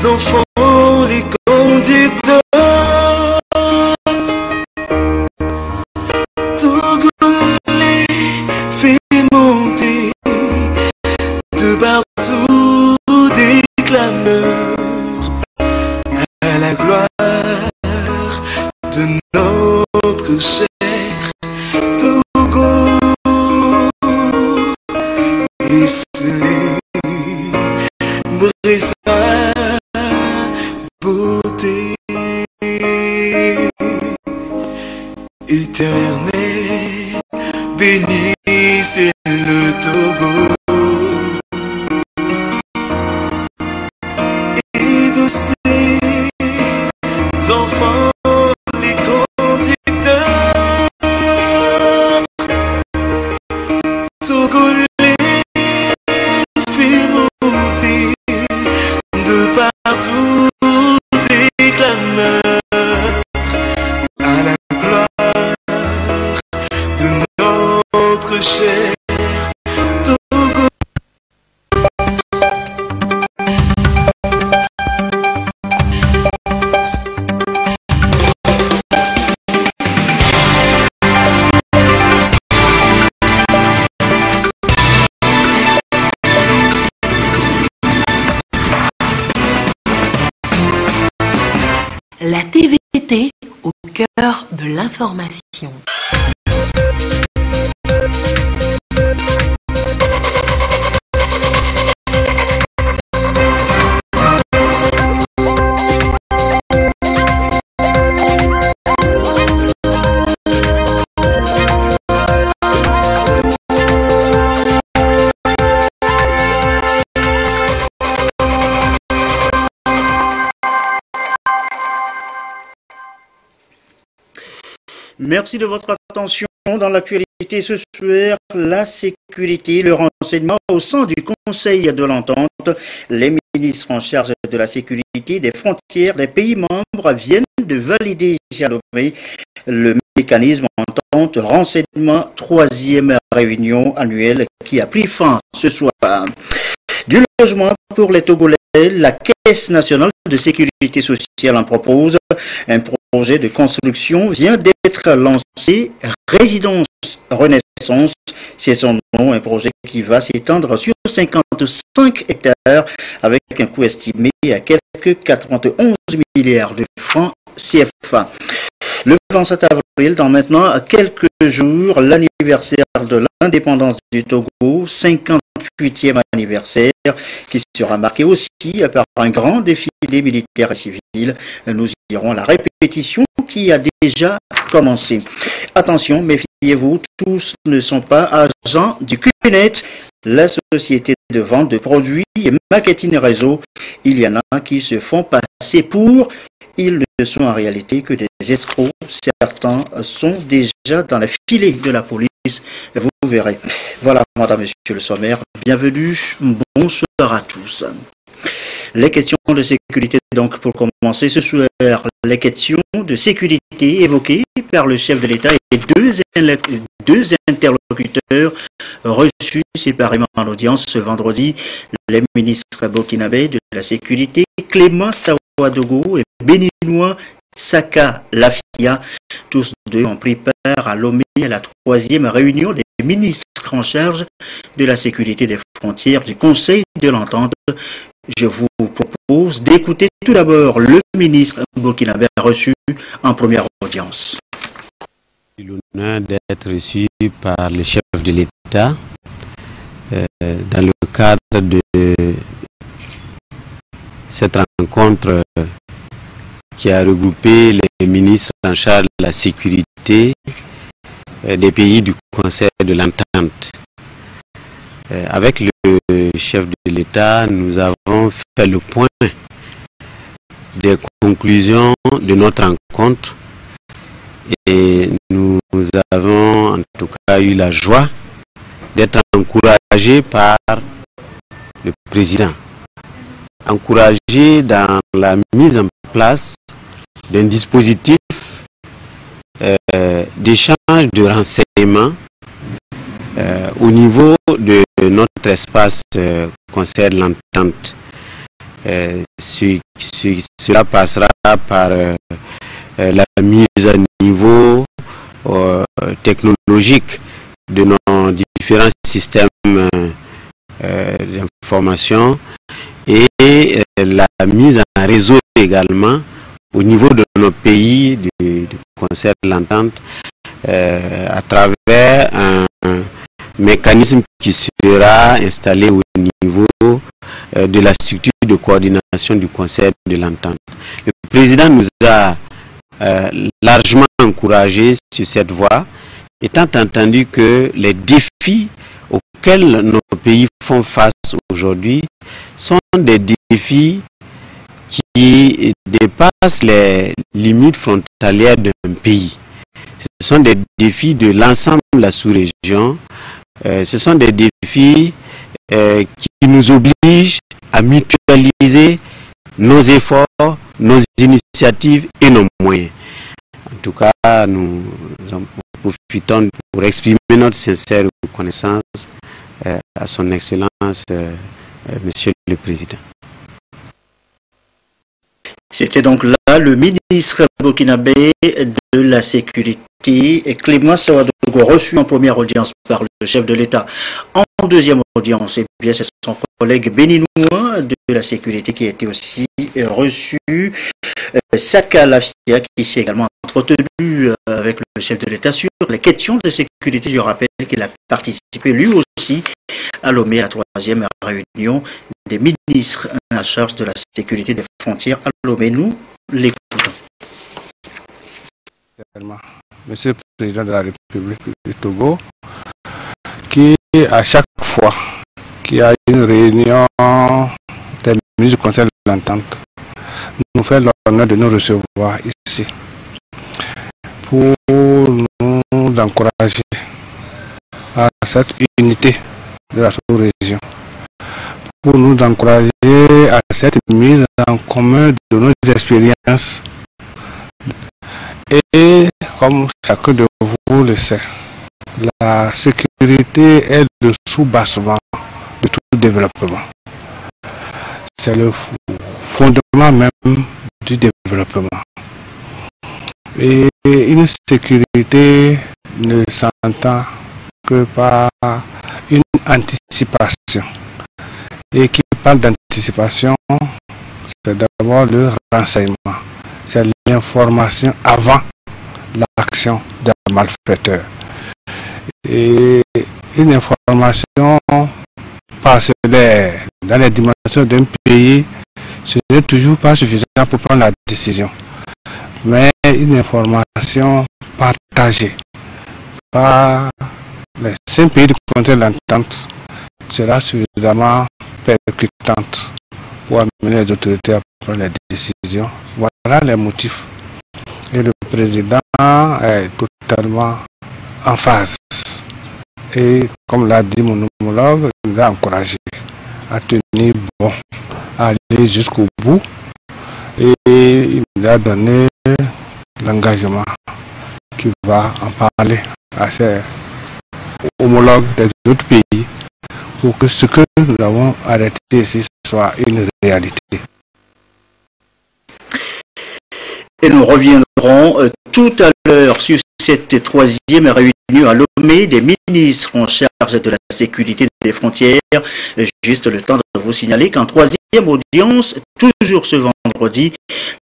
enfants, les conducteurs, Togolais fait monter de partout des clameurs à la gloire de notre cher Togo. Et célébrer sa beauté éternelle, bénissez le Togo. Et de ses enfants, les conducteurs, Togolais fait monter de partout des clameurs à la gloire de notre cher Togo. La TVT au cœur de l'information. Merci de votre attention. Dans l'actualité ce soir, la sécurité, le renseignement au sein du Conseil de l'Entente. Les ministres en charge de la sécurité des frontières des pays membres viennent de valider et adopter le mécanisme Entente renseignement, troisième réunion annuelle qui a pris fin ce soir. Du logement pour les Togolais, la Caisse nationale de sécurité sociale en propose. Un projet de construction vient d'être lancé, Résidence Renaissance, c'est son nom, un projet qui va s'étendre sur 55 hectares avec un coût estimé à quelques 91 milliards de francs CFA. Le 27 avril, dans maintenant quelques jours, l'anniversaire de l'indépendance du Togo, 58e anniversaire, qui sera marqué aussi par un grand défilé militaire et civil. Nous irons à la répétition qui a déjà commencé. Attention, méfiez-vous, tous ne sont pas agents du CUNET, la société de vente de produits et marketing réseau. Il y en a qui se font passer pour... Ils ne sont en réalité que des escrocs. Certains sont déjà dans les filets de la police. Vous verrez. Voilà, madame, monsieur le sommaire. Bienvenue. Bonsoir à tous. Les questions de sécurité, donc, pour commencer ce soir, les questions de sécurité évoquées par le chef de l'État et deux interlocuteurs reçus séparément en audience ce vendredi, les ministres burkinabés de la sécurité, Clément Sawadogo et béninois Saka Lafia. Tous deux ont pris part à Lomé à la troisième réunion des ministres en charge de la sécurité des frontières du Conseil de l'Entente. Je vous propose d'écouter tout d'abord le ministre burkinabé reçu en première audience. J'ai l'honneur d'être reçu par le chef de l'État dans le cadre de cette rencontre qui a regroupé les ministres en charge de la sécurité des pays du Conseil de l'Entente. Avec le chef de l'État, nous avons fait le point des conclusions de notre rencontre et nous avons en tout cas eu la joie d'être encouragés par le président, encouragés dans la mise en place d'un dispositif d'échange de renseignements au niveau de notre espace Conseil de l'Entente. Cela passera par la mise à niveau technologique de nos différents systèmes d'information et la mise en réseau également au niveau de nos pays du concert de l'entente à travers un mécanisme qui sera installé au niveau de la structure de coordination du concert de l'entente. Le président nous a largement encouragé sur cette voie, étant entendu que les défis auxquels nos pays font face aujourd'hui sont des défis qui dépassent les limites frontalières d'un pays. Ce sont des défis de l'ensemble de la sous-région. Ce sont des défis qui nous obligent à mutualiser nos efforts, nos initiatives et nos moyens. En tout cas, nous en profitons pour exprimer notre sincère reconnaissance à son Excellence, Monsieur le Président. C'était donc là le ministre burkinabé de la Sécurité, Clément Sawadogo, reçu en première audience par le chef de l'État. En deuxième audience, eh bien, c'est son collègue béninois de la Sécurité qui a été aussi reçu. Saka Lafia, qui s'est également entretenu avec le chef de l'État sur les questions de sécurité. Je rappelle qu'il a participé lui aussi à Lomé, à la troisième réunion des ministres en charge de la sécurité des frontières à Lomé. Nous l'écoutons. Monsieur le Président de la République du Togo, qui à chaque fois qu'il y a une réunion des ministres du Conseil de l'Entente, nous fait l'honneur de nous recevoir ici pour nous encourager à cette unité de la sous-région, pour nous encourager à cette mise en commun de nos expériences. Et comme chacun de vous le sait, la sécurité est le sous-bassement de tout développement. C'est le fondement même du développement. Et une sécurité ne s'entend que par une anticipation. Et qui parle d'anticipation, c'est d'abord le renseignement. C'est l'information avant l'action d'un malfaiteur. Et une information parcellaire dans les dimensions d'un pays, ce n'est toujours pas suffisant pour prendre la décision. Mais une information partagée par les 5 pays du Conseil de l'Entente sera suffisamment percutante pour amener les autorités à prendre les décisions. Voilà les motifs. Et le président est totalement en phase. Et comme l'a dit mon homologue, il nous a encouragé à tenir bon, à aller jusqu'au bout. Et il nous a donné l'engagement qui va en parler à ses homologues des autres pays pour que ce que nous avons arrêté ici soit une réalité. Et nous reviendrons tout à l'heure sur cette troisième réunion à Lomé des ministres en charge de la sécurité des frontières. Juste le temps de vous signaler qu'en troisième audience, toujours ce vendredi,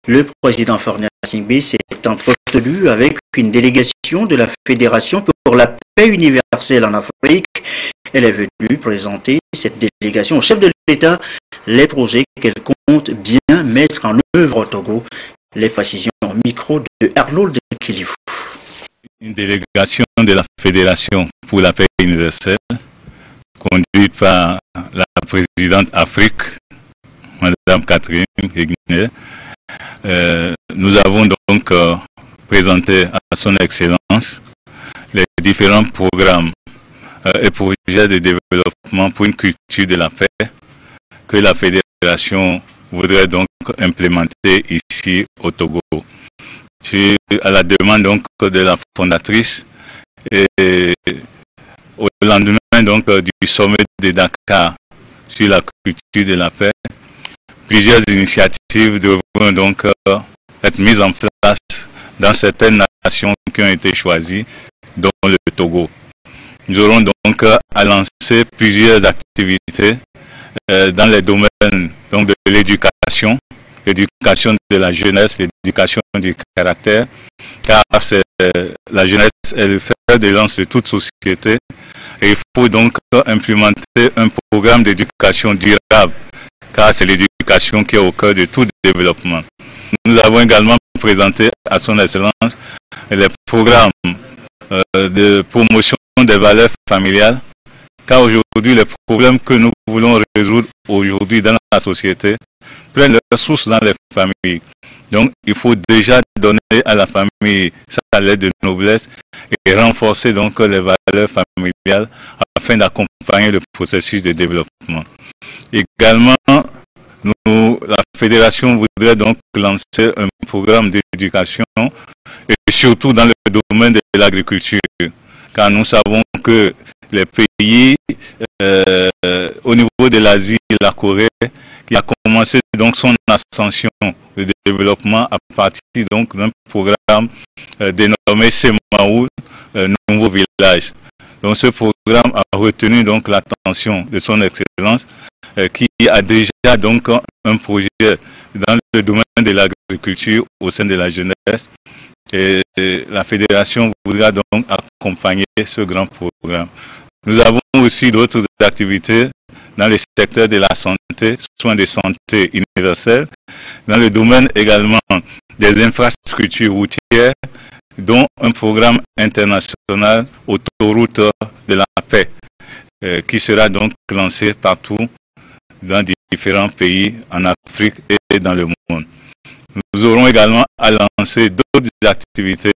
le président Faure Gnassingbé s'est entretenu avec une délégation de la Fédération pour la paix universelle en Afrique. Elle est venue présenter cette délégation au chef de l'État les projets qu'elle compte bien mettre en œuvre au Togo. Les précisions au micro de Arnold de Kilifou. Une délégation de la Fédération pour la paix universelle, conduite par la présidente Afrique, Madame Catherine Hegner. Nous avons donc présenté à son Excellence les différents programmes et projets de développement pour une culture de la paix que la Fédération voudrait donc implémenter ici au Togo. À la demande donc de la fondatrice et au lendemain donc du sommet de Dakar sur la culture de la paix, plusieurs initiatives devront donc être mises en place dans certaines nations qui ont été choisies, dont le Togo. Nous aurons donc à lancer plusieurs activités dans les domaines donc, de l'éducation, l'éducation de la jeunesse, l'éducation du caractère, car la jeunesse est le fer de lance de toute société. Et il faut donc implémenter un programme d'éducation durable, car c'est l'éducation qui est au cœur de tout développement. Nous avons également présenté à son Excellence les programmes de promotion des valeurs familiales, car aujourd'hui les problèmes que nous voulons résoudre aujourd'hui dans la société prennent leur source dans les familles. Donc il faut déjà donner à la famille sa lettre de noblesse et renforcer donc les valeurs familiales afin d'accompagner le processus de développement. Également, la fédération voudrait donc lancer un programme d'éducation et surtout dans le domaine de l'agriculture, car nous savons que les pays au niveau de l'Asie et la Corée, qui a commencé donc son ascension de développement à partir donc d'un programme dénommé Semaoul, Nouveau Village. Donc ce programme a retenu donc l'attention de son Excellence qui a déjà donc un projet dans le domaine de l'agriculture au sein de la jeunesse. Et la fédération voudra donc accompagner ce grand programme. Nous avons aussi d'autres activités dans le secteur de la santé, soins de santé universels, dans le domaine également des infrastructures routières, dont un programme international Autoroute de la paix, qui sera donc lancé partout dans différents pays en Afrique et dans le monde. Nous aurons également à lancer d'autres activités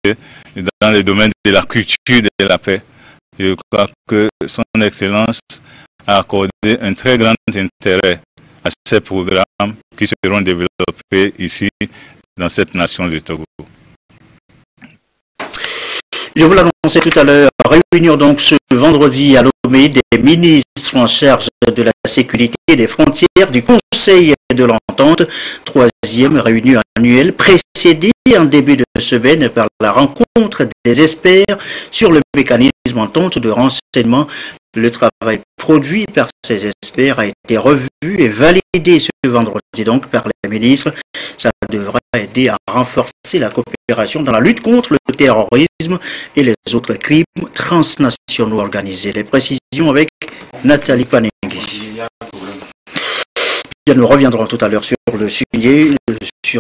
dans le domaine de la culture de la paix. Je crois que son Excellence a accordé un très grand intérêt à ces programmes qui seront développés ici dans cette nation du Togo. Je vous l'annonçais tout à l'heure, réunion donc ce vendredi à Lomé des ministres en charge de la sécurité des frontières du Conseil de l'Entente, troisième réunion annuelle précédée en début de semaine par la rencontre des experts sur le mécanisme entente de renseignement. Le travail produit par ces experts a été revu et validé ce vendredi donc par les ministres. Ça devra aider à renforcer la coopération dans la lutte contre le terrorisme et les autres crimes transnationaux organisés. Les précisions avec Nathalie Panengui. Bien, nous reviendrons tout à l'heure sur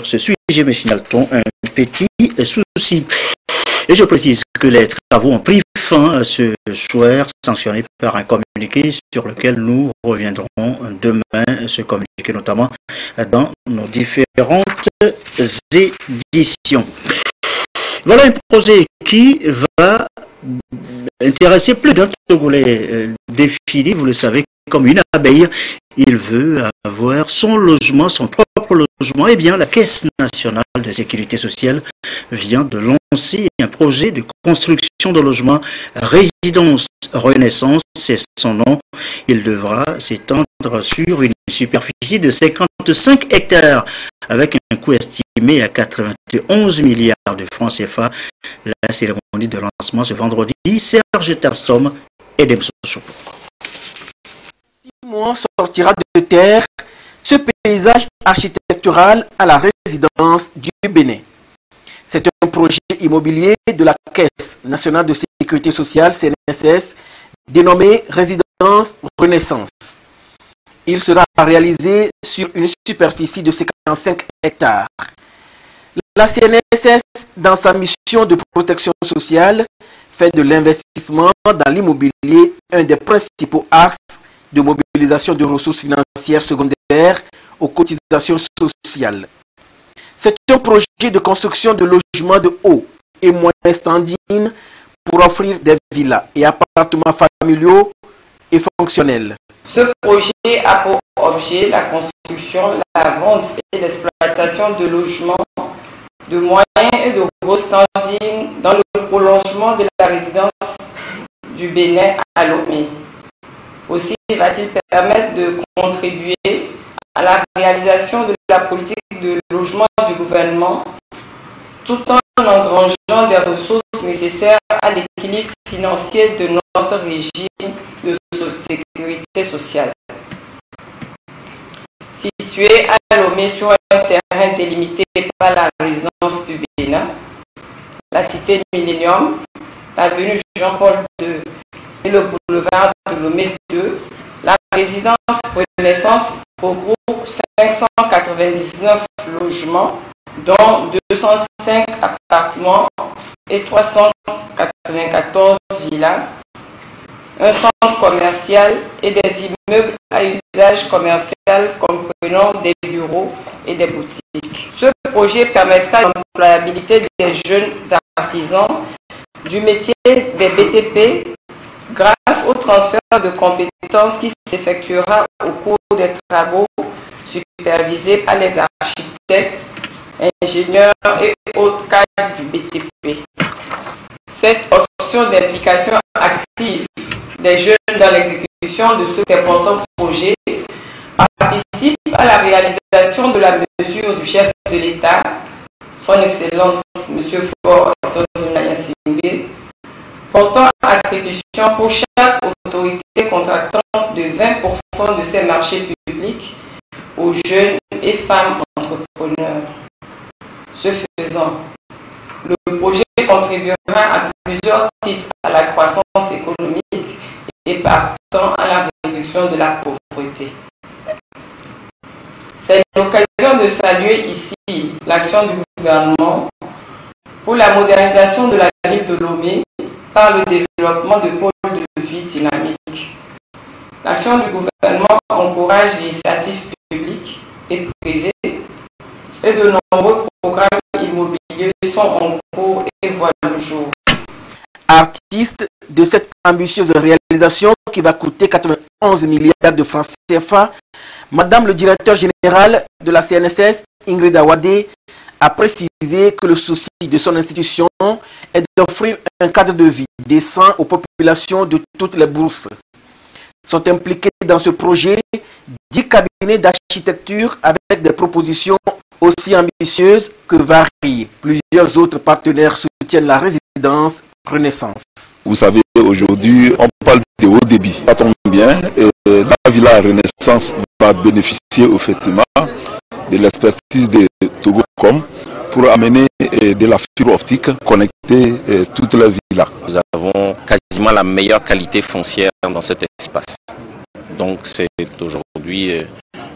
ce sujet, mais signale-t-on un petit souci. Et je précise que les travaux ont pris fin ce soir, sanctionnés par un communiqué sur lequel nous reviendrons demain, ce communiqué notamment dans nos différentes éditions. Voilà un projet qui va intéresser plus d'un Togolais défini, vous le savez, comme une abeille. Il veut avoir son logement, son propre logement. Eh bien, la Caisse nationale de sécurité sociale vient de lancer un projet de construction de logements Résidence Renaissance, c'est son nom. Il devra s'étendre sur une superficie de 55 hectares avec un coût estimé à 91 milliards de francs CFA. La cérémonie de lancement ce vendredi, Serge Tarsom et Demsouchou. Sortira de terre ce paysage architectural à la résidence du Bénin. C'est un projet immobilier de la Caisse nationale de sécurité sociale, CNSS, dénommé Résidence Renaissance. Il sera réalisé sur une superficie de 55 hectares. La CNSS, dans sa mission de protection sociale, fait de l'investissement dans l'immobilier un des principaux axes de mobilisation de ressources financières secondaires aux cotisations sociales. C'est un projet de construction de logements de haut et moyen standing pour offrir des villas et appartements familiaux et fonctionnels. Ce projet a pour objet la construction, la vente et l'exploitation de logements de moyen et de gros standing dans le prolongement de la résidence du Bénin à Lomé. Aussi va-t-il permettre de contribuer à la réalisation de la politique de logement du gouvernement, tout en engrangeant des ressources nécessaires à l'équilibre financier de notre régime de sécurité sociale. Situé à Lomé sur un terrain délimité par la résidence du Bénin, la cité Millennium, l'avenue Jean-Paul II et le boulevard de Lomé 2, la résidence Renaissance regroupe 599 logements, dont 205 appartements et 394 villas, un centre commercial et des immeubles à usage commercial comprenant des bureaux et des boutiques. Ce projet permettra l'employabilité des jeunes artisans du métier des BTP grâce au transfert de compétences qui s'effectuera au cours des travaux supervisés par les architectes, ingénieurs et autres cadres du BTP. Cette option d'implication active des jeunes dans l'exécution de cet important projet participe à la réalisation de la mesure du chef de l'État, son Excellence M. Faure Singbe, portant attribution pour chaque autorité contractante de 20% de ses marchés publics aux jeunes et femmes entrepreneurs. Ce faisant, le projet contribuera à plusieurs titres à la croissance économique et partant à la réduction de la pauvreté. C'est l'occasion de saluer ici l'action du gouvernement pour la modernisation de la ville de Lomé par le développement de pôles de vie dynamiques. L'action du gouvernement encourage l'initiative publique et privée et de nombreux programmes immobiliers sont en cours et voient le jour. Artiste de cette ambitieuse réalisation qui va coûter 91 milliards de francs CFA, Madame le directeur général de la CNSS, Ingrid Awadé, a précisé que le souci de son institution est d'offrir un cadre de vie décent aux populations de toutes les bourses. Sont impliqués dans ce projet 10 cabinets d'architecture avec des propositions aussi ambitieuses que variées. Plusieurs autres partenaires soutiennent la résidence Renaissance. Vous savez, aujourd'hui, on parle de haut débit. Ça tombe bien. La Villa Renaissance va bénéficier effectivement de l'expertise de Togocom pour amener de la fibre optique connecter toute la villa. Nous avons quasiment la meilleure qualité foncière dans cet espace. Donc c'est aujourd'hui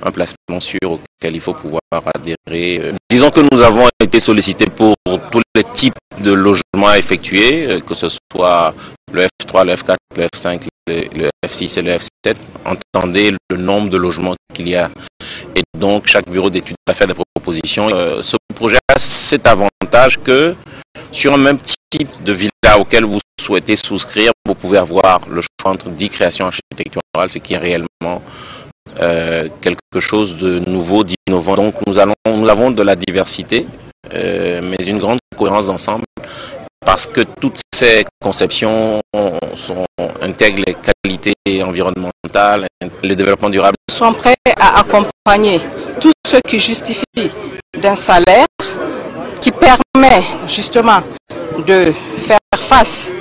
un placement sûr auquel il faut pouvoir adhérer. Disons que nous avons été sollicités pour tous les types de logements effectués, que ce soit le F3, le F4, le F5, le F6 et le F7. Entendez le nombre de logements qu'il y a. Et donc chaque bureau d'études va faire des propositions. Ce projet a cet avantage que sur un même type de villa auquel vous souhaitez souscrire, vous pouvez avoir le choix entre 10 créations architecturales, ce qui est réellement quelque chose de nouveau, d'innovant. Donc nous avons de la diversité, mais une grande cohérence d'ensemble, parce que toutes ces conceptions intègrent les qualités environnementales, le développement durable. Nous sommes prêts à accompagner tout ce qui justifie d'un salaire qui permet justement de faire face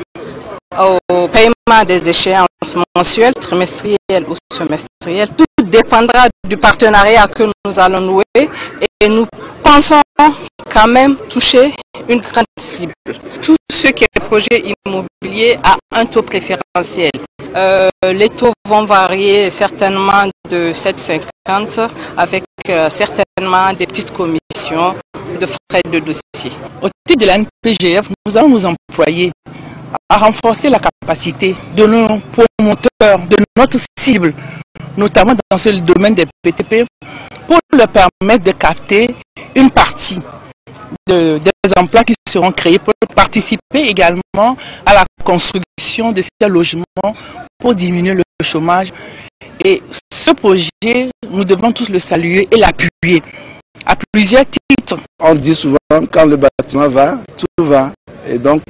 au paiement des échéances mensuelles, trimestrielles ou semestrielles. Tout dépendra du partenariat que nous allons nouer et nous pensons quand même toucher une grande cible. Tout ce qui est projet immobilier a un taux préférentiel. Les taux vont varier certainement de 7,50 avec certainement des petites commissions de frais de dossier. Au titre de l'ANPGF, nous allons nous employer à renforcer la capacité de nos promoteurs, de notre cible, notamment dans ce domaine des PTP, pour leur permettre de capter une partie des emplois qui seront créés, pour participer également à la construction de ces logements pour diminuer le chômage. Et ce projet, nous devons tous le saluer et l'appuyer à plusieurs titres. On dit souvent, quand le bâtiment va, tout va. Et donc,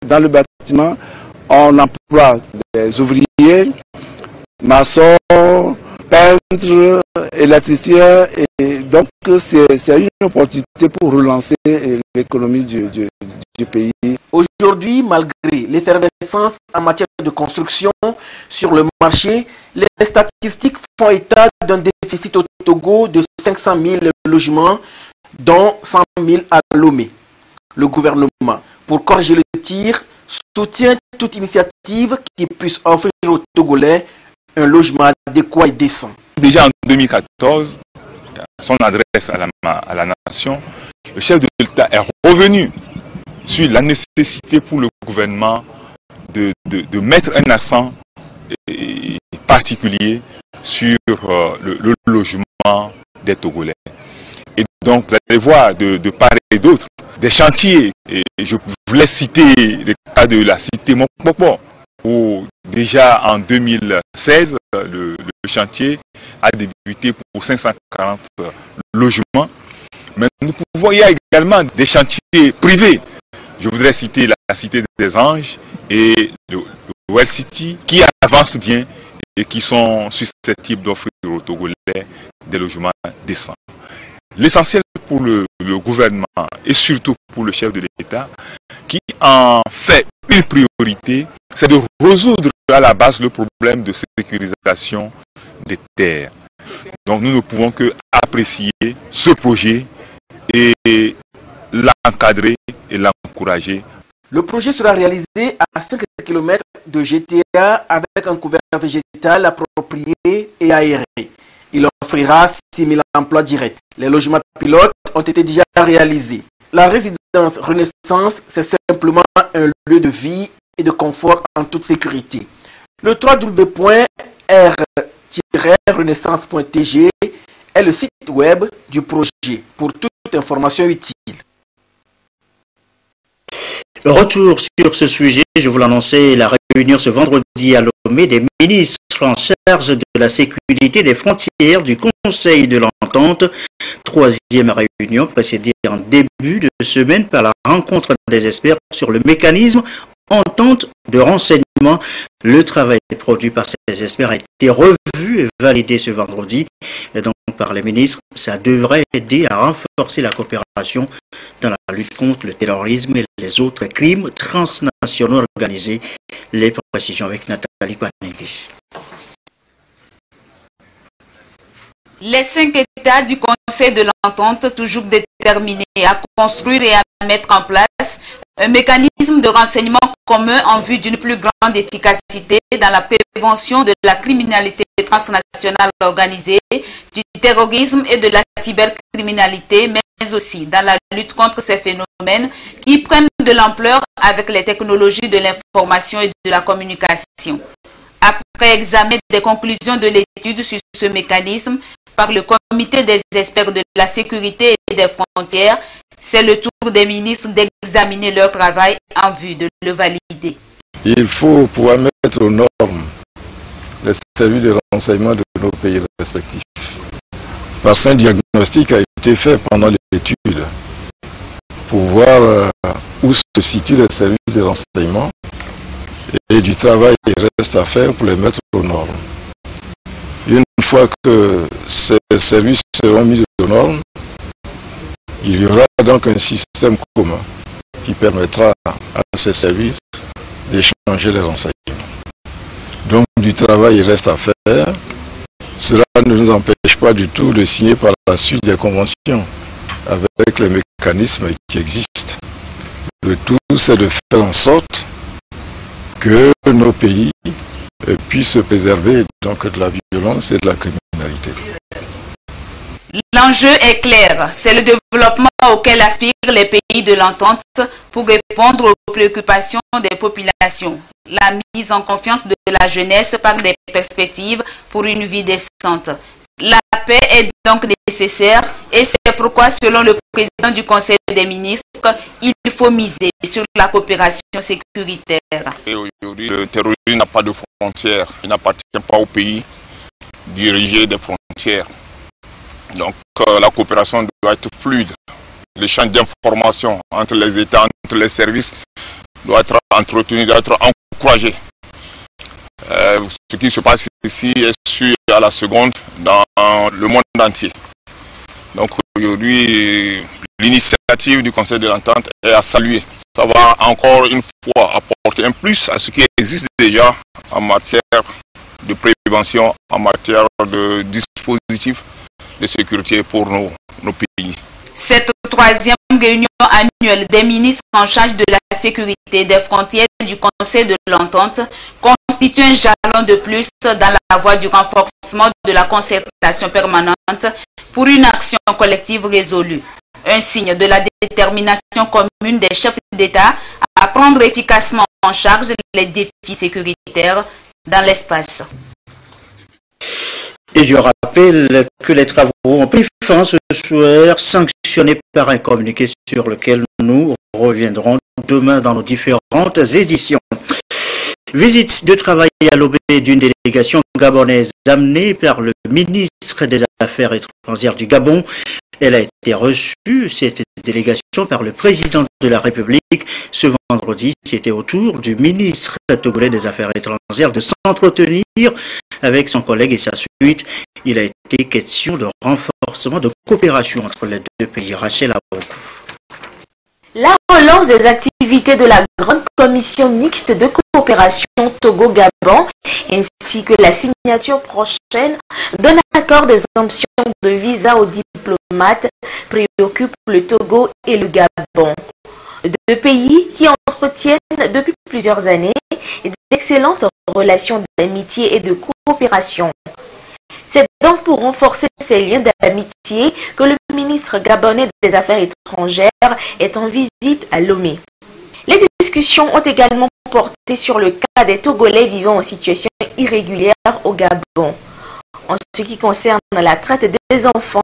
dans le bâtiment, on emploie des ouvriers, maçons, peintres, électriciens, et donc c'est une opportunité pour relancer l'économie du pays. Aujourd'hui, malgré l'effervescence en matière de construction sur le marché, les statistiques font état d'un déficit au Togo de 500 000 logements, dont 100 000 à Lomé. Le gouvernement, pour corriger le tir, soutient toute initiative qui puisse offrir aux Togolais un logement adéquat et décent. Déjà en 2014, à son adresse à la nation, le chef de l'État est revenu sur la nécessité pour le gouvernement de mettre un accent particulier sur le logement des Togolais. Et donc vous allez voir de part et d'autre des chantiers, et je voulais citer le cas de la cité Mokpokpo, où déjà en 2016, le chantier a débuté pour 540 logements. Mais nous pouvons, il y a également des chantiers privés. Je voudrais citer la Cité des Anges et le Well City qui avancent bien et qui sont susceptibles d'offrir aux Togolais des logements décents. L'essentiel pour le gouvernement et surtout pour le chef de l'État, qui en fait une priorité, c'est de résoudre à la base le problème de sécurisation des terres. Donc nous ne pouvons que apprécier ce projet et l'encadrer et l'encourager. Le projet sera réalisé à 5 km de GTA avec un couvert végétal approprié et aéré. Il offrira 6 000 emplois directs. Les logements pilotes ont été déjà réalisés. La résidence Renaissance, c'est simplement un lieu de vie et de confort en toute sécurité. Le www.r-renaissance.tg est le site web du projet pour toute information utile. Retour sur ce sujet, je vous l'annonçais, la réunion ce vendredi à Lomé des ministres en charge de la sécurité des frontières du Conseil de l'Entente. Troisième réunion précédée en début de semaine par la rencontre des experts sur le mécanisme entente de renseignement. Le travail produit par ces experts a été revu et validé ce vendredi et donc par les ministres. Ça devrait aider à renforcer la coopération dans la lutte contre le terrorisme et les autres crimes transnationaux organisés. Les précisions avec Nathalie Kwanengi. Les 5 États du Conseil de l'Entente, toujours déterminés à construire et à mettre en place un mécanisme de renseignement commun en vue d'une plus grande efficacité dans la prévention de la criminalité transnationale organisée, du terrorisme et de la cybercriminalité, mais aussi dans la lutte contre ces phénomènes qui prennent de l'ampleur avec les technologies de l'information et de la communication. Après examen des conclusions de l'étude sur ce mécanisme par le comité des experts de la sécurité et des frontières, c'est le tour des ministres d'examiner leur travail en vue de le valider. Il faut pouvoir mettre aux normes les services de renseignement de nos pays respectifs. Parce qu'un diagnostic a été fait pendant l'étude pour voir où se situent les services de renseignement et du travail reste à faire pour les mettre aux normes. Une fois que ces services seront mis aux normes, il y aura donc un système commun qui permettra à ces services d'échanger les renseignements. Donc du travail reste à faire. Cela ne nous empêche pas du tout de signer par la suite des conventions avec les mécanismes qui existent. Le tout, c'est de faire en sorte que nos pays puissent se préserver donc de la violence et de la criminalité. L'enjeu est clair, c'est le développement auquel aspirent les pays de l'entente pour répondre aux préoccupations des populations. La mise en confiance de la jeunesse par des perspectives pour une vie décente. La paix est donc nécessaire et c'est pourquoi, selon le président du Conseil des ministres, il faut miser sur la coopération sécuritaire. Aujourd'hui, le terrorisme n'a pas de frontières, il n'appartient pas au pays diriger des frontières. Donc la coopération doit être fluide. L'échange d'informations entre les États, entre les services doit être entretenu, doit être encouragé. ce qui se passe ici est su à la seconde dans le monde entier. Donc aujourd'hui, l'initiative du Conseil de l'Entente est à saluer. Ça va encore une fois apporter un plus à ce qui existe déjà en matière de prévention, en matière de dispositifs de sécurité pour nos pays. Cette troisième réunion annuelle des ministres en charge de la sécurité des frontières du Conseil de l'Entente constitue un jalon de plus dans la voie du renforcement de la concertation permanente pour une action collective résolue. Un signe de la détermination commune des chefs d'État à prendre efficacement en charge les défis sécuritaires dans l'espace. Et je rappelle que les travaux ont pris fin ce soir, sanctionnés par un communiqué sur lequel nous reviendrons demain dans nos différentes éditions. Visite de travail à l'aube d'une délégation gabonaise amenée par le ministre des Affaires étrangères du Gabon. Elle a été reçue, cette délégation, par le président de la République. Ce vendredi, c'était au tour du ministre togolais des Affaires étrangères de s'entretenir avec son collègue et sa suite. Il a été question de renforcement de coopération entre les deux pays. Rachel Abou. La relance des activités de la Grande Commission mixte de coopération Togo-Gabon ainsi que la signature prochaine d'un accord d'exemption de visa aux diplomates préoccupent le Togo et le Gabon. Deux pays qui entretiennent depuis plusieurs années d'excellentes relations d'amitié et de coopération. C'est donc pour renforcer ces liens d'amitié que le ministre gabonais des Affaires étrangères est en visite à Lomé. Les discussions ont également porté sur le cas des Togolais vivant en situation irrégulière au Gabon. En ce qui concerne la traite des enfants,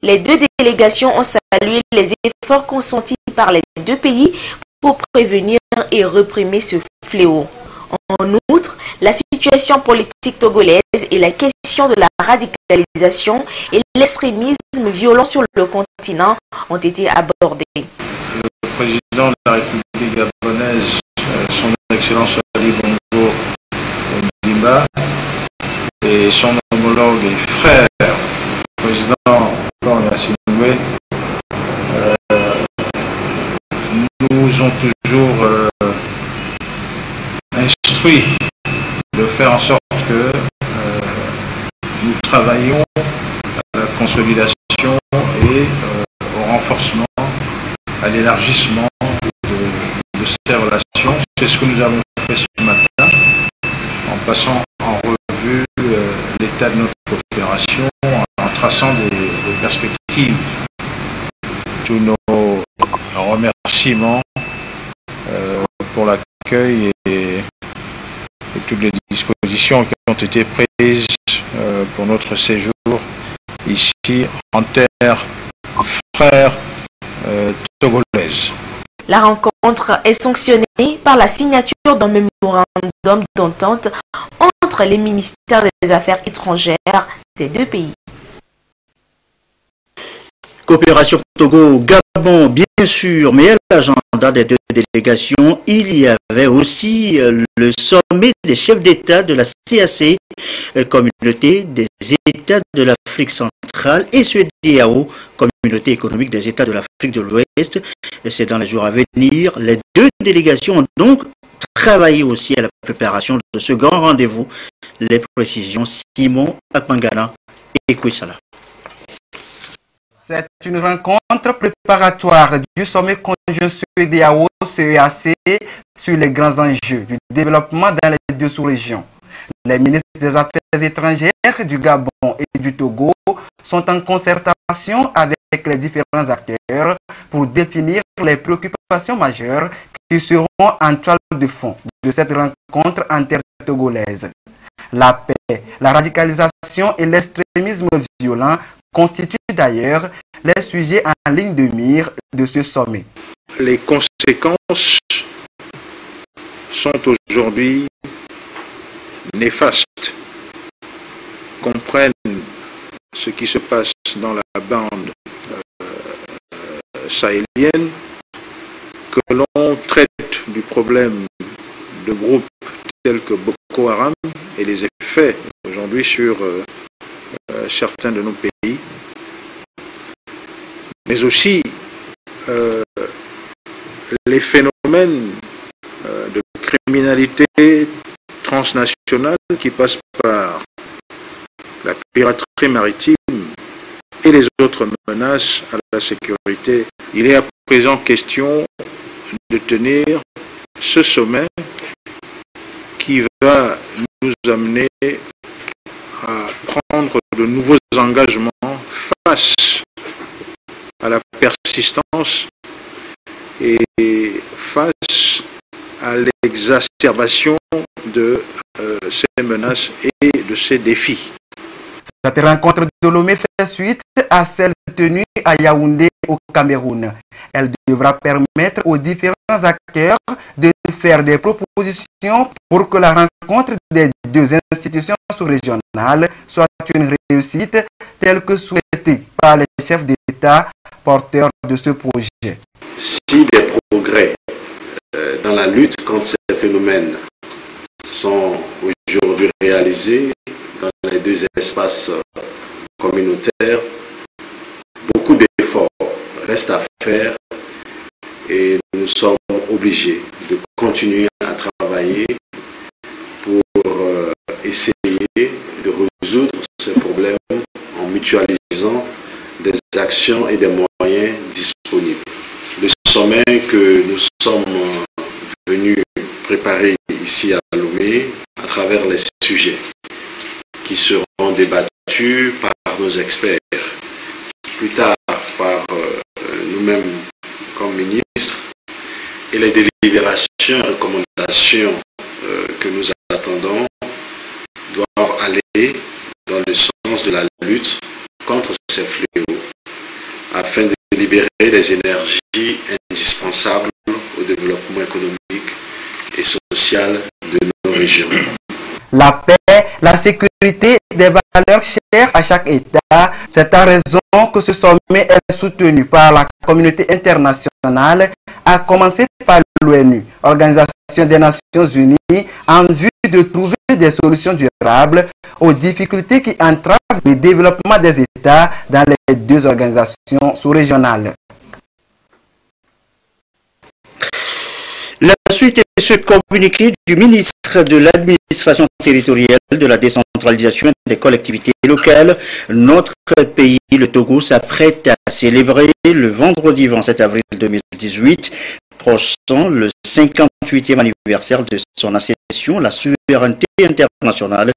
les deux délégations ont salué les efforts consentis par les deux pays pour prévenir et réprimer ce fléau. En outre, la situation politique togolaise et la question de la radicalisation et l'extrémisme violent sur le continent ont été abordés. Le président de la République gabonaise, son Excellence Ali Bongo Ondimba, et son homologue et frère, le président Florent Yassinoué, nous ont toujours instruit de faire en sorte que nous travaillions à la consolidation et au renforcement, à l'élargissement de ces relations. C'est ce que nous avons fait ce matin en passant en revue l'état de notre coopération, en traçant des perspectives. Tous nos remerciements pour l'accueil et toutes les dispositions qui ont été prises pour notre séjour ici en terre frère togolaise. La rencontre est sanctionnée par la signature d'un mémorandum d'entente entre les ministères des Affaires étrangères des deux pays. Coopération Togo-Gabon, bien sûr, mais à l'agenda des deux délégations, il y avait aussi le sommet des chefs d'État de la CAC, Communauté des États de l'Afrique centrale, et CEDEAO, Communauté économique des États de l'Afrique de l'Ouest. Et c'est dans les jours à venir. Les deux délégations ont donc travaillé aussi à la préparation de ce grand rendez-vous. Les précisions, Simon Apangana et Kouissala. C'est une rencontre préparatoire du sommet conjoint CEDEAO-CEAC sur les grands enjeux du développement dans les deux sous-régions. Les ministres des Affaires étrangères du Gabon et du Togo sont en concertation avec les différents acteurs pour définir les préoccupations majeures qui seront en toile de fond de cette rencontre intertogolaise. La paix, la radicalisation et l'extrémisme violent constituent d'ailleurs les sujets en ligne de mire de ce sommet. Les conséquences sont aujourd'hui néfastes. Comprennent ce qui se passe dans la bande sahélienne, que l'on traite du problème de groupes tels que Boko Boko Haram et les effets aujourd'hui sur certains de nos pays, mais aussi les phénomènes de criminalité transnationale qui passent par la piraterie maritime et les autres menaces à la sécurité. Il est à présent question de tenir ce sommet qui va nous amener à prendre de nouveaux engagements face à la persistance et face à l'exacerbation de ces menaces et de ces défis. Cette rencontre de Lomé fait suite à celle tenue à Yaoundé au Cameroun. Elle devra permettre aux différents acteurs de faire des propositions pour que la rencontre des deux institutions sous-régionales soit une réussite telle que souhaitée par les chefs d'État porteurs de ce projet. Si des progrès dans la lutte contre ces phénomènes sont aujourd'hui réalisés dans les deux espaces communautaires, beaucoup d'efforts restent à faire et nous sommes obligés de continuer à travailler pour essayer de résoudre ces problèmes en mutualisant des actions et des moyens disponibles. Le sommet que nous sommes venus préparer ici à Lomé à travers les sujets qui seront débattus par nos experts, plus tard par nous-mêmes comme ministres, et les délibérations et recommandations que nous attendons doivent aller dans le sens de la lutte contre ces fléaux afin de libérer les énergies indispensables au développement économique et social de nos régions. La paix, la sécurité, des valeurs chères à chaque État. C'est à raison que ce sommet est soutenu par la communauté internationale, à commencer par l'ONU, Organisation des Nations Unies, en vue de trouver des solutions durables aux difficultés qui entravent le développement des États dans les deux organisations sous-régionales. La suite est ce communiqué du ministre de l'administration territoriale, de la décentralisation des collectivités locales. Notre pays, le Togo, s'apprête à célébrer le vendredi 27 avril 2018, prochain le 58e anniversaire de son accession, la souveraineté internationale.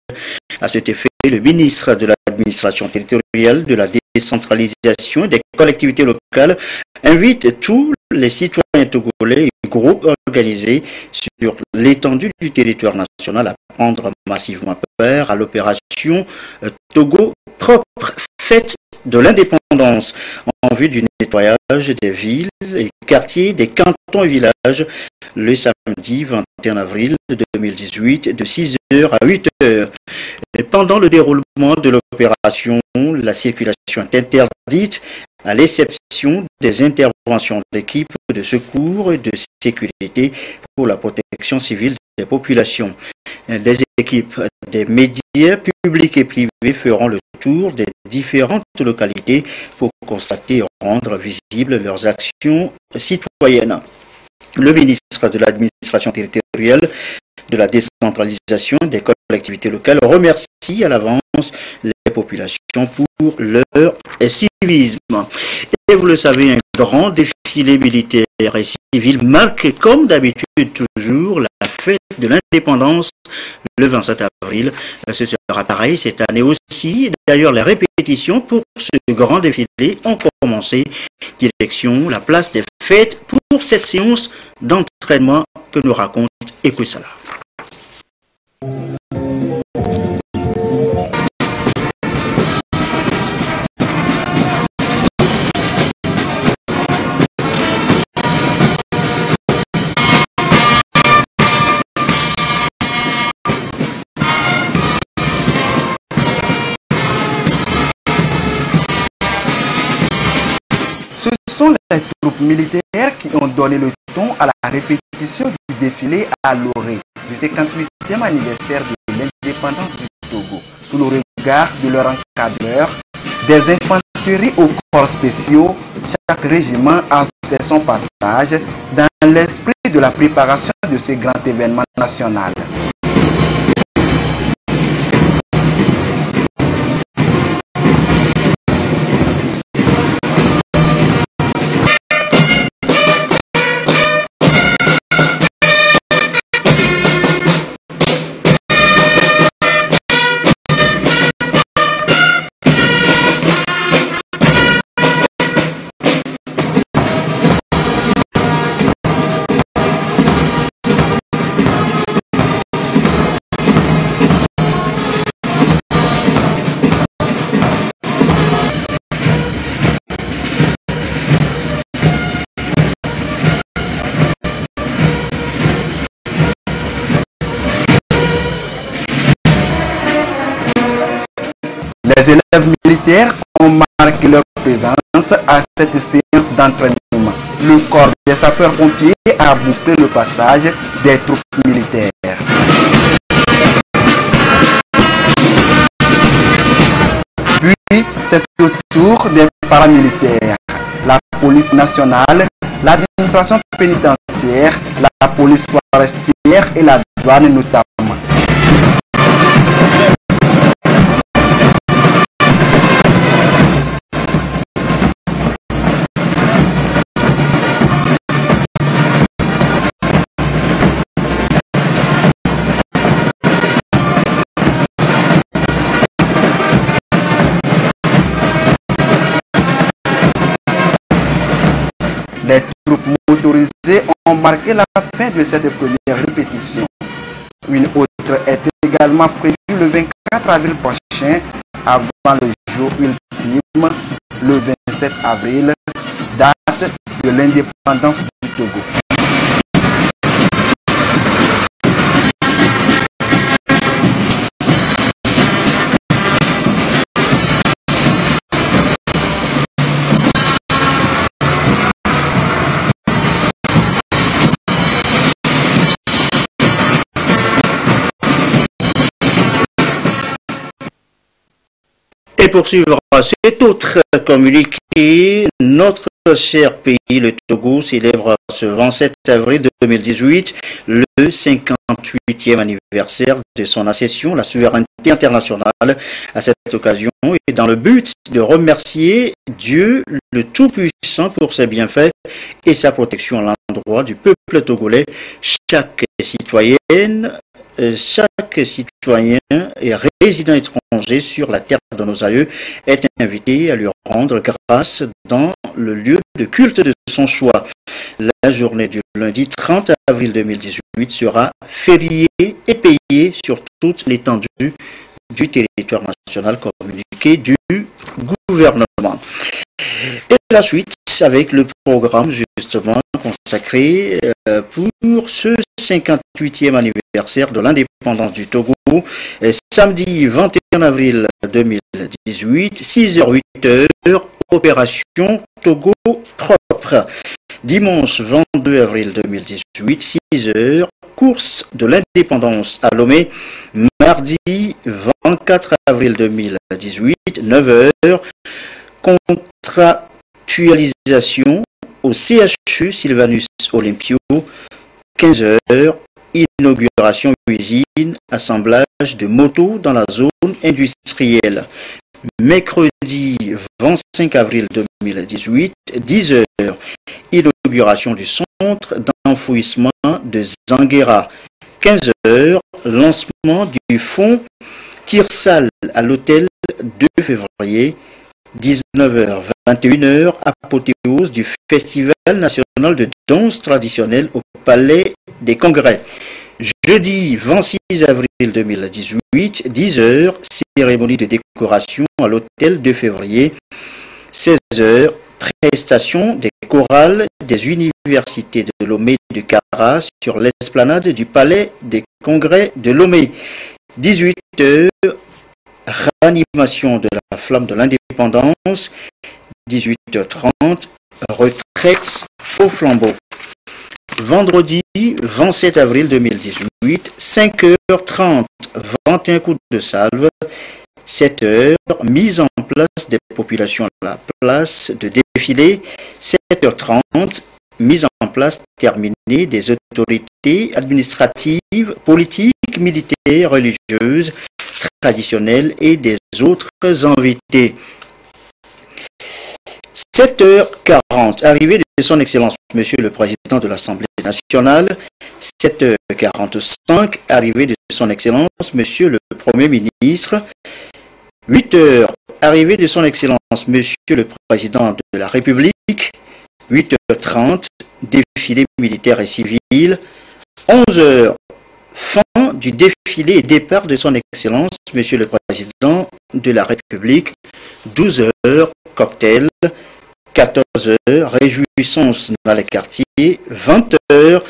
À cet effet, le ministre de l'administration territoriale, de la décentralisation des collectivités locales invite tous les citoyens togolais et groupes organisés sur l'étendue du territoire national à prendre massivement part à l'opération Togo propre, fête de l'indépendance, en vue du nettoyage des villes et quartiers, des cantons et villages, le samedi 21 avril 2018 de 6h à 8h. Et pendant le déroulement de l'opération, la circulation est interdite à l'exception des interventions d'équipes de secours et de sécurité pour la protection civile des populations. Les équipes des médias publics et privés feront le tour des différentes localités pour constater et rendre visibles leurs actions citoyennes. Le ministre de l'administration territoriale, de la décentralisation des collectivités locales remercie à l'avance les populations pour leur civisme. Et vous le savez, un grand défilé militaire et civil marque comme d'habitude toujours la fête de l'indépendance le 27 avril. Ce sera pareil cette année aussi. D'ailleurs, les répétitions pour ce grand défilé ont commencé. Direction la place des fêtes pour cette séance d'entraînement que nous raconte Ekwesala. Ce sont les troupes militaires qui ont donné le ton à la répétition du défilé à l'orée du 58e anniversaire de l'indépendance du Togo. Sous le regard de leur encadreur, des infanteries aux corps spéciaux, chaque régiment a fait son passage dans l'esprit de la préparation de ce grand événement national. Les élèves militaires ont marqué leur présence à cette séance d'entraînement. Le corps des sapeurs-pompiers a bouclé le passage des troupes militaires. Puis, c'est au tour des paramilitaires, la police nationale, l'administration pénitentiaire, la police forestière et la douane notamment. Les troupes motorisées ont marqué la fin de cette première répétition. Une autre est également prévue le 24 avril prochain, avant le jour ultime, le 27 avril, date de l'indépendance du Togo. Et poursuivre cet autre communiqué, notre cher pays, le Togo, célèbre ce 27 avril 2018 le 58e anniversaire de son accession, la souveraineté internationale. À cette occasion, et dans le but de remercier Dieu le Tout-Puissant pour ses bienfaits et sa protection à l'endroit du peuple togolais, chaque citoyen et résident étranger sur la terre de nos aïeux est invité à lui rendre grâce dans le lieu de culte de son choix. La journée du lundi 30 avril 2018 sera fériée et payée sur toute l'étendue du territoire national communiqué du gouvernement. Et la suite avec le programme justement consacré pour ce 58e anniversaire de l'indépendance du Togo, samedi 21 avril 2018, 6h-8h, opération Togo propre. Dimanche 22 avril 2018, 6h, course de l'indépendance à Lomé. Mardi 24 avril 2018, 9h, contractualisation au CHU Sylvanus Olympio. 15h, inauguration usine, assemblage de motos dans la zone industrielle. Mercredi 25 avril 2018, 10h, inauguration du centre d'enfouissement de Zanguera. 15h, lancement du fonds Tirsal à l'hôtel 2 février. 19h, 21h, apothéose du Festival national de danse traditionnelle au Palais des Congrès. Jeudi 26 avril 2018, 10h, cérémonie de décoration à l'hôtel 2 février. 16h, prestation des chorales des universités de Lomé et de Kara sur l'esplanade du Palais des Congrès de Lomé. 18h, réanimation de la flamme de l'indépendance. 18h30, retraite au flambeau. Vendredi 27 avril 2018, 5h30, 21 coups de salve. 7h, mise en place des populations à la place de défilé. 7h30, mise en place terminée des autorités administratives, politiques, militaires, religieuses, traditionnelles et des autres invités. 7h40, arrivée de son Excellence Monsieur le Président de l'Assemblée nationale. 7h45, arrivée de son Excellence Monsieur le Premier ministre. 8h, arrivée de son Excellence Monsieur le Président de la République. 8h30, défilé militaire et civil. 11h, fin du défilé et départ de son Excellence Monsieur le Président de la République. 12h, cocktail. 14h, réjouissance dans les quartiers. 20h,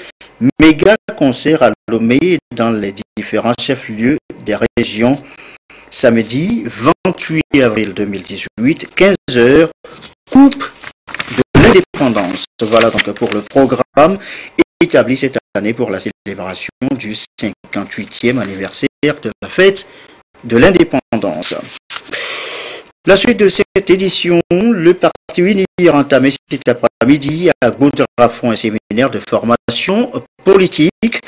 méga concert à Lomé dans les différents chefs-lieux des régions. Samedi 28 avril 2018, 15h, coupe de l'indépendance. Voilà donc pour le programme établi cette année pour la célébration du 58e anniversaire de la fête de l'indépendance. La suite de cette édition, le Parti Unir a entamé cet après-midi à Boudrafond un séminaire de formation politique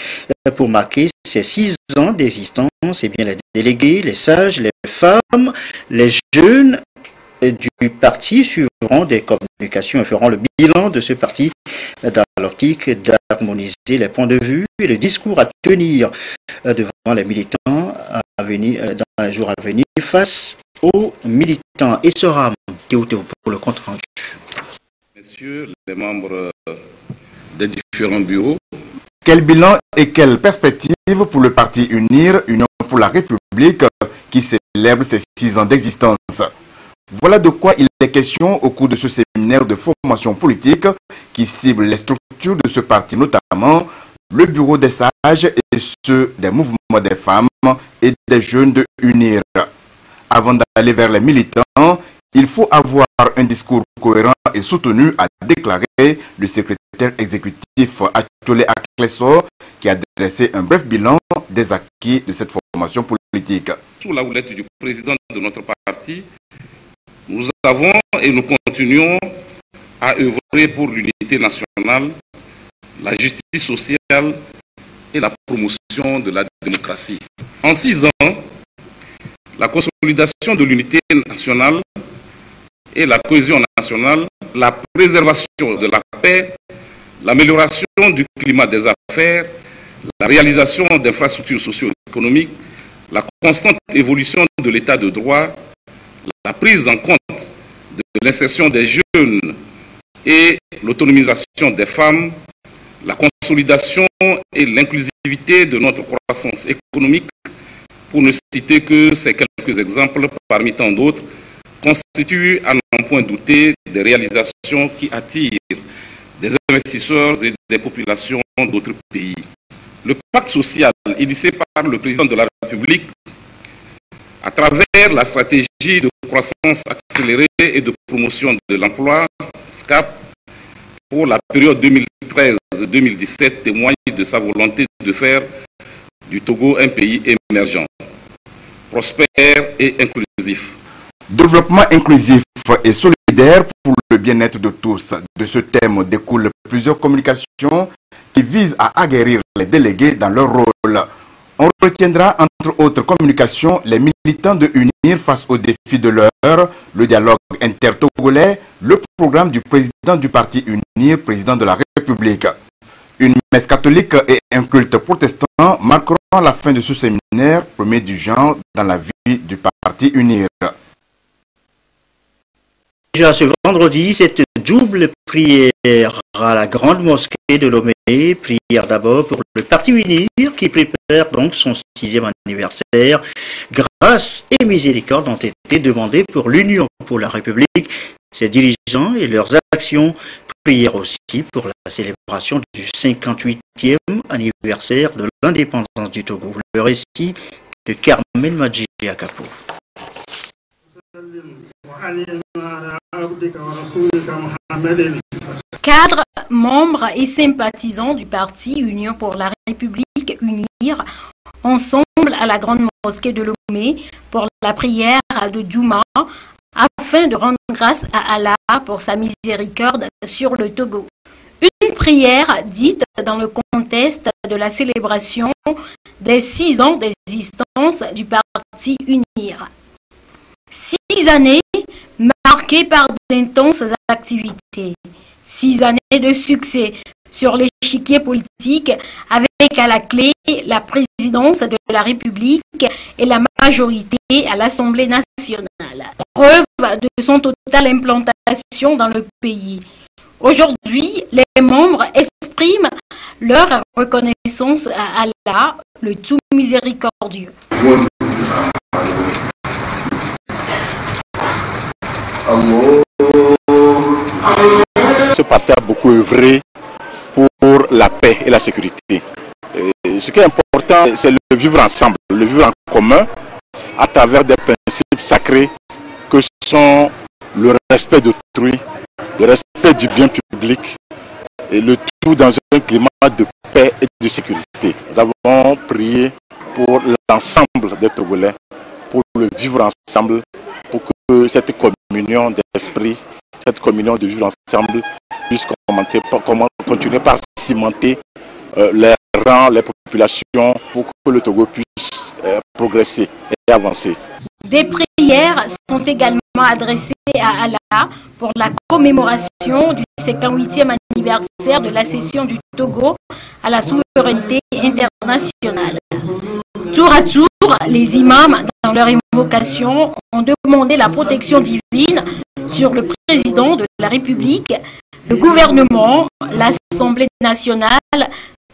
pour marquer ces 6 ans d'existence. Et bien les délégués, les sages, les femmes, les jeunes du parti suivront des communications et feront le bilan de ce parti dans l'optique d'harmoniser les points de vue et le discours à tenir devant les militants à venir, dans les jours à venir face aux militants. Et sera Théo pour le compte rendu. Messieurs les membres des différents bureaux. Quel bilan et quelle perspective pour le Parti Unir, Union pour la République, qui célèbre ses 6 ans d'existence? Voilà de quoi il est question au cours de ce séminaire de formation politique qui cible les structures de ce parti, notamment le bureau des sages et ceux des mouvements des femmes et des jeunes de Unir. Avant d'aller vers les militants, il faut avoir un discours cohérent et soutenu, a déclaré le secrétaire exécutif Atcholé Akleso, qui a dressé un bref bilan des acquis de cette formation politique. Sous la houlette du président de notre parti, nous avons et nous continuons à œuvrer pour l'unité nationale, la justice sociale et la promotion de la démocratie. En 6 ans, la consolidation de l'unité nationale et la cohésion nationale, la préservation de la paix, l'amélioration du climat des affaires, la réalisation d'infrastructures socio-économiques, la constante évolution de l'état de droit, la prise en compte de l'insertion des jeunes et l'autonomisation des femmes, la consolidation et l'inclusivité de notre croissance économique, pour ne citer que ces quelques exemples parmi tant d'autres, constituent à n'en point douter des réalisations qui attirent des investisseurs et des populations d'autres pays. Le pacte social initié par le président de la République à travers la stratégie de croissance accélérée et de promotion de l'emploi, SCAP, pour la période 2013-2017 témoigne de sa volonté de faire du Togo un pays émergent, prospère et inclusif. Développement inclusif et solidaire pour le bien-être de tous. De ce thème découlent plusieurs communications qui visent à aguerrir les délégués dans leur rôle. On retiendra entre autres communications les militants de Unir face aux défis de l'heure, le dialogue inter-togolais, le programme du président du parti Unir, président de la République. Une messe catholique et un culte protestant marqueront la fin de ce séminaire, premier du genre dans la vie du parti Unir. Déjà ce vendredi, cette double prière à la grande mosquée de Lomé, prière d'abord pour le Parti Unir qui prépare donc son 6e anniversaire. Grâce et miséricorde ont été demandées pour l'Union pour la République, ses dirigeants et leurs actions. Prière aussi pour la célébration du 58e anniversaire de l'indépendance du Togo. Le récit de Carmen Madji Akapo. Cadres, membres et sympathisants du parti Union pour la République UNIR, ensemble à la grande mosquée de Lomé pour la prière de Djouma, afin de rendre grâce à Allah pour sa miséricorde sur le Togo. Une prière dite dans le contexte de la célébration des 6 ans d'existence du parti UNIR. 6 années marquées par d'intenses activités. 6 années de succès sur l'échiquier politique avec à la clé la présidence de la République et la majorité à l'Assemblée nationale. Preuve de son totale implantation dans le pays. Aujourd'hui, les membres expriment leur reconnaissance à Allah, le tout miséricordieux. Ce parti a beaucoup œuvré pour la paix et la sécurité. Et ce qui est important, c'est le vivre ensemble, le vivre en commun, à travers des principes sacrés que sont le respect d'autrui, le respect du bien public, et le tout dans un climat de paix et de sécurité. Nous avons prié pour l'ensemble des Togolais, pour le vivre ensemble, pour que cette communion d'esprit, cette communion de vivre ensemble puisse continuer par cimenter les rangs, les populations, pour que le Togo puisse progresser et avancer. Des prières sont également adressées à Allah pour la commémoration du 58e anniversaire de l'accession du Togo à la souveraineté internationale. Tour à tour, les imams, dans leur invocation, ont demandé la protection divine sur le président de la République, le gouvernement, l'Assemblée nationale,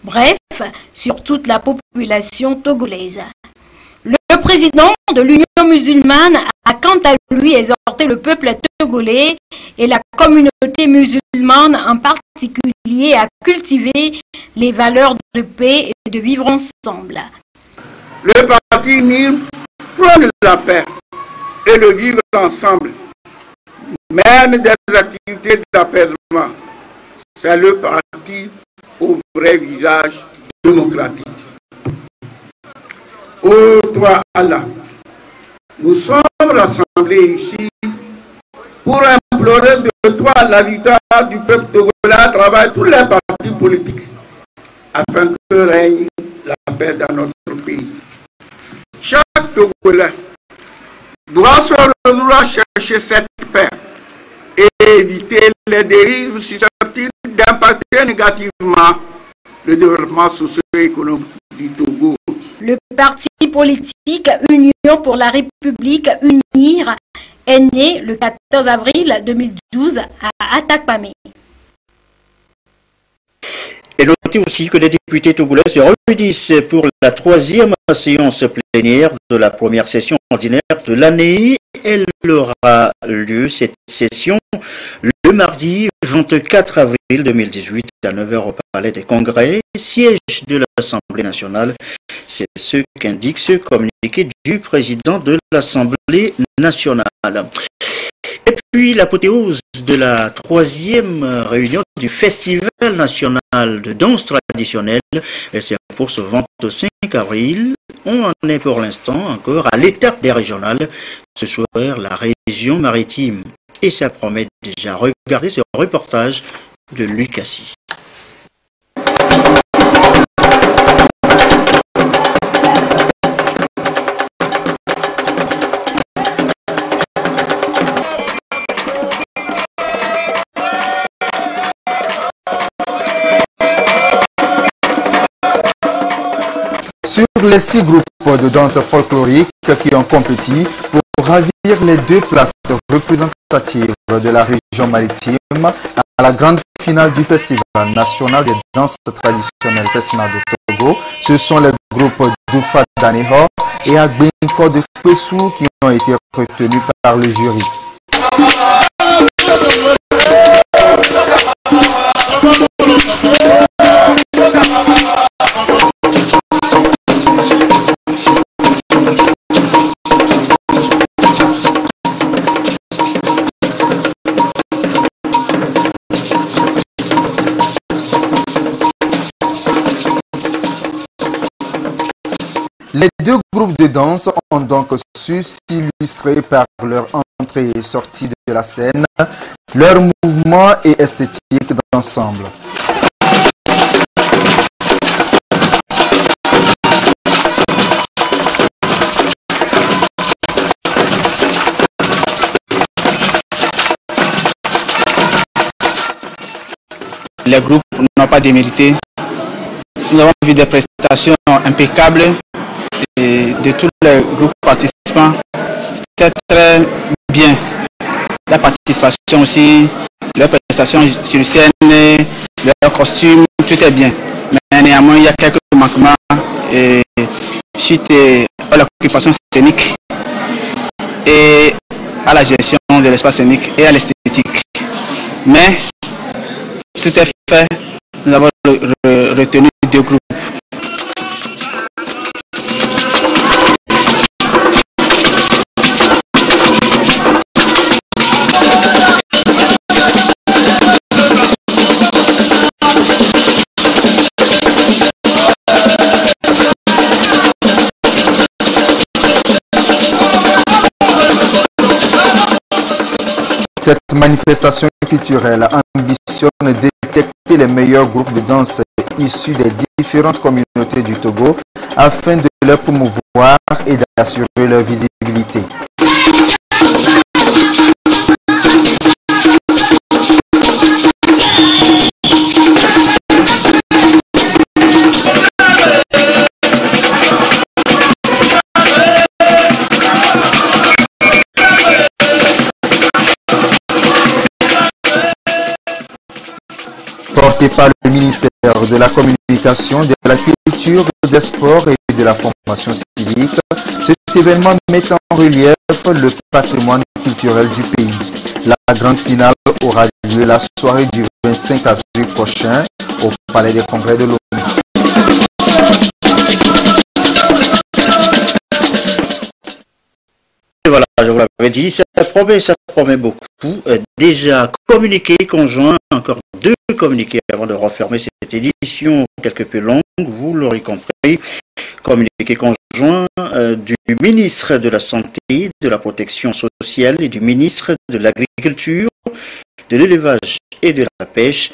bref, sur toute la population togolaise. Le président de l'Union musulmane a quant à lui exhorté le peuple togolais et la communauté musulmane en particulier à cultiver les valeurs de paix et de vivre ensemble. Le parti UNIR prône la paix et le vivre ensemble, mène des activités d'apaisement. C'est le parti au vrai visage démocratique. Ô toi Allah, nous sommes rassemblés ici pour implorer de toi la victoire du peuple togolais à travers tous les partis politiques, afin que règne la paix dans notre pays. Chaque Togolais doit se renouer à chercher cette paix et éviter les dérives susceptibles d'impacter négativement le développement socio-économique du Togo. Le parti politique Union pour la République UNIR est né le 14 avril 2012 à Atakpamé. Et notez aussi que les députés togolais se réunissent pour la 3e séance plénière de la première session ordinaire de l'année. Elle aura lieu, cette session, le mardi 24 avril 2018 à 9h au Palais des Congrès, siège de l'Assemblée nationale. C'est ce qu'indique ce communiqué du président de l'Assemblée nationale. Et puis l'apothéose de la 3e réunion du Festival national de danse traditionnelle, et c'est pour ce 25 avril. On en est pour l'instant encore à l'étape des régionales. Ce soir, la région maritime. Et ça promet déjà. Regardez ce reportage de Lucassi. Sur les 6 groupes de danse folklorique qui ont compétit pour ravir les 2 places représentatives de la région maritime à la grande finale du Festival national des danses traditionnelles Festival de Togo, ce sont les groupes Doufa Daneho et Agbenko de Kwesou qui ont été retenus par le jury. 2 groupes de danse ont donc su s'illustrer par leur entrée et sortie de la scène, leur mouvement et esthétique d'ensemble. Les groupes n'ont pas démérité. Nous avons vu des prestations impeccables de tous les groupes participants. C'était très bien. La participation aussi, leurs prestations sur scène, leurs costumes, tout est bien. Mais néanmoins, il y a quelques manquements suite à l'occupation scénique et à la gestion de l'espace scénique et à l'esthétique. Mais tout est fait, nous avons retenu 2 groupes. Cette manifestation culturelle ambitionne de détecter les meilleurs groupes de danse issus des différentes communautés du Togo afin de leur promouvoir et d'assurer leur visibilité. Porté par le ministère de la Communication, de la Culture, des Sports et de la Formation civique, cet événement met en relief le patrimoine culturel du pays. La grande finale aura lieu la soirée du 25 avril prochain au Palais des Congrès de Lomé. Voilà, je vous l'avais dit, ça promet beaucoup. Déjà communiqué conjoint, encore 2 communiqués avant de refermer cette édition quelque peu longue, vous l'aurez compris. Communiqué conjoint du ministre de la Santé, de la Protection sociale et du ministre de l'Agriculture, de l'Élevage et de la Pêche.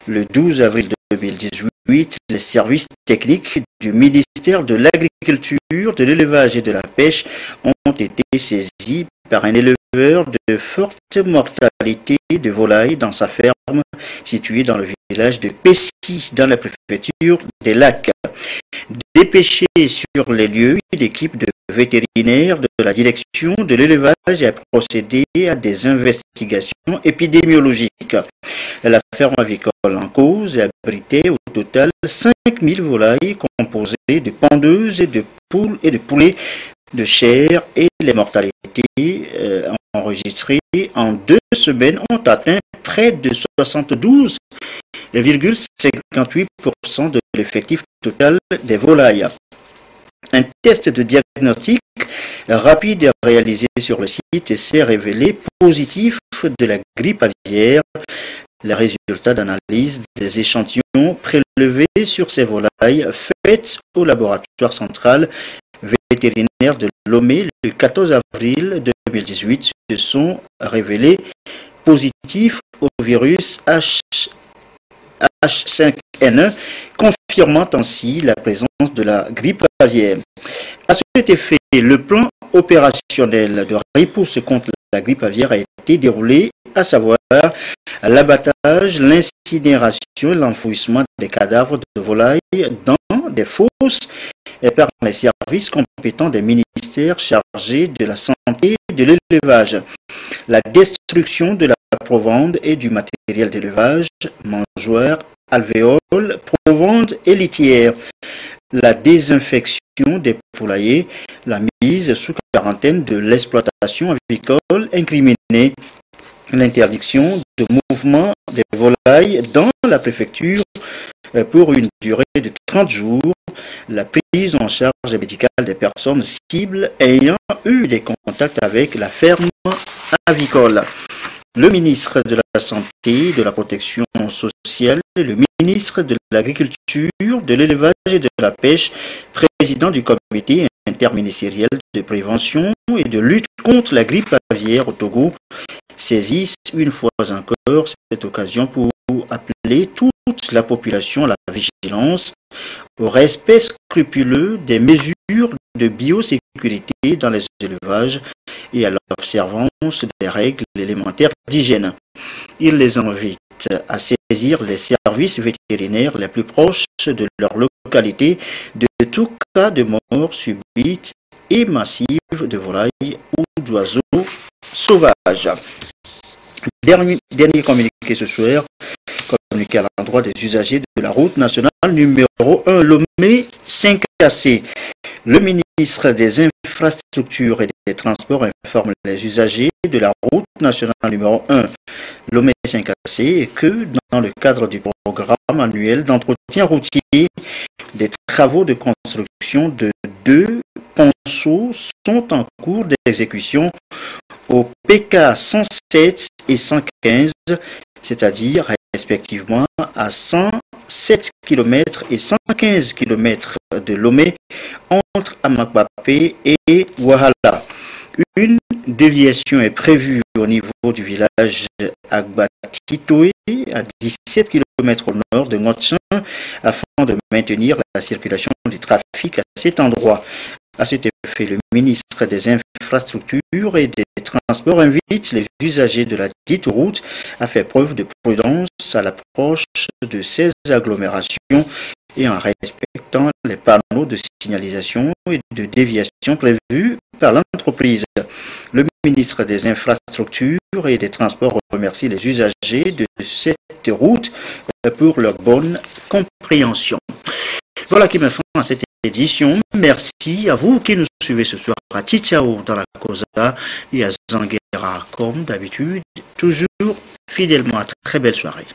Le 12 avril 2018, les services techniques du ministère de l'Agriculture, de l'Élevage et de la Pêche ont été saisis par un éleveur de forte mortalité de volailles dans sa ferme située dans le village de Pessy, dans la préfecture des Lacs. Dépêchée sur les lieux, l'équipe de vétérinaires de la direction de l'élevage a procédé à des investigations épidémiologiques. La ferme avicole en cause abritait au total 5000 volailles composées de pondeuses, de poules et de poulets de chair, et les mortalités enregistrées en 2 semaines ont atteint près de 72,58% de l'effectif total des volailles. Un test de diagnostic rapide réalisé sur le site s'est révélé positif de la grippe aviaire. Les résultats d'analyse des échantillons prélevés sur ces volailles faites au laboratoire central vétérinaire de Lomé le 14 avril 2018 se sont révélés positifs au virus H5N1, confirmant ainsi la présence de la grippe aviaire. À cet effet, le plan opérationnel de riposte contre la grippe aviaire a été déroulé, à savoir l'abattage, l'incinération et l'enfouissement des cadavres de volailles dans des fosses et par les services compétents des ministères chargés de la santé et de l'élevage. La destruction de la provende et du matériel d'élevage, mangeoires, alvéoles, provende et litières. La désinfection des poulaillers, la mise sous quarantaine de l'exploitation avicole incriminée, l'interdiction de mouvement des volailles dans la préfecture pour une durée de 30 jours, la prise en charge médicale des personnes cibles ayant eu des contacts avec la ferme avicole. Le ministre de la Santé, de la Protection sociale, le ministre de l'Agriculture, de l'Élevage et de la Pêche, président du comité interministériel de prévention et de lutte contre la grippe aviaire au Togo, saisissent une fois encore cette occasion pour appeler toute la population à la vigilance, au respect scrupuleux des mesures de biosécurité dans les élevages et à l'observance des règles élémentaires d'hygiène. Il les invite à saisir les services vétérinaires les plus proches de leur localité de tout cas de mort subite et massive de volailles ou d'oiseaux sauvages. Dernier communiqué ce soir, communiqué à l'endroit des usagers de la route nationale numéro 1 Lomé-5AC. Le ministre des Infrastructures et des Transports informe les usagers de la route nationale numéro 1 Lomé-5AC que dans le cadre du programme annuel d'entretien routier, des travaux de construction de 2 ponceaux sont en cours d'exécution au PK 107 et 115, c'est-à-dire respectivement à 107 km et 115 km de Lomé entre Amakbapé et Ouahala. Une déviation est prévue au niveau du village Agbatitoé à 17 km au nord de Ngotchin afin de maintenir la circulation du trafic à cet endroit. À cet effet, le ministre des Infrastructures et des Transports invite les usagers de la dite route à faire preuve de prudence à l'approche de ces agglomérations et en respectant les panneaux de signalisation et de déviation prévus par l'entreprise. Le ministre des Infrastructures et des Transports remercie les usagers de cette route pour leur bonne compréhension. Voilà qui me fait à cette édition. Merci à vous qui nous suivez ce soir à Titiao dans la Cosa et à Zanguera comme d'habitude. Toujours fidèlement. À très belle soirée.